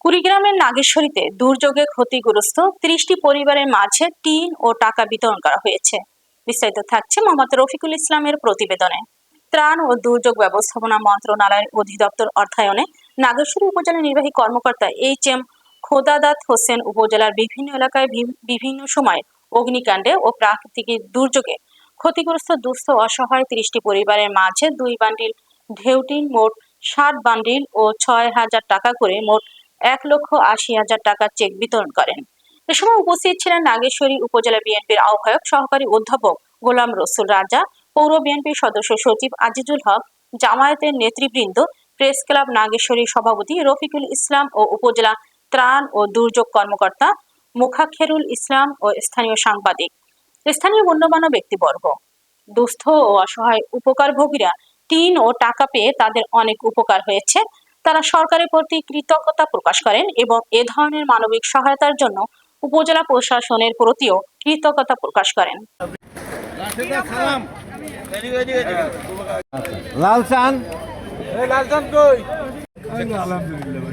কুড়িগ্রামের নাগেশ্বরীতে দুর্যোগে ক্ষতিগ্রস্ত ৩০টি পরিবারের মাঝে টিন ও টাকা বিতরণ করা হয়েছে। বিস্তারিত থাকছে মোহাম্মদ রফিকুল ইসলামের প্রতিবেদনে। ত্রাণ ও দুর্যোগ ব্যবস্থাপনা মন্ত্রণালয়ের অধিদপ্তর অর্থায়নে নাগেশ্বরী উপজেলা নির্বাহী কর্মকর্তা এইচ.এম. খোদাদাত হোসেন উপজেলার বিভিন্ন এলাকায় বিভিন্ন সময় অগ্নিকাণ্ডে ও প্রাকৃতিক দুর্যোগে ক্ষতিগ্রস্ত দুস্থ অসহায় ৩০টি পরিবারের মাঝে ২ বান্ডিল ঢেউটিন, মোট ৬০ বান্ডিল ও ৬,০০০ টাকা করে মোট ১,৮০,০০০ টাকার চেক বিতরণ করেন। এ সময় উপস্থিত ছিলেন নাগেশ্বরী উপজেলা বিএনপির আহ্বায়ক সহকারী অধ্যাপক গোলাম রসুল রাজা, পৌর বিএনপির সদস্য সচিব আজিজুল হক, জামায়াতের নেতৃবৃন্দ, প্রেস ক্লাব নাগেশ্বরী সভাপতি রফিকুল ইসলাম ও উপজেলা ত্রাণ ও দুর্যোগ কর্মকর্তা মোখাক্ষেরুল ইসলাম ও স্থানীয় সাংবাদিক, স্থানীয় গণ্যমান্য ব্যক্তিবর্গ। দুস্থ ও অসহায় উপকারভোগীরা টিন ও টাকা পেয়ে তাদের অনেক উপকার হয়েছে। তারা সরকারের প্রতি কৃতজ্ঞতা প্রকাশ করেন এবং এ ধরনের মানবিক সহায়তার জন্য উপজেলা প্রশাসনের প্রতিও কৃতজ্ঞতা প্রকাশ করেন। লালচান কই? আলহামদুলিল্লাহ।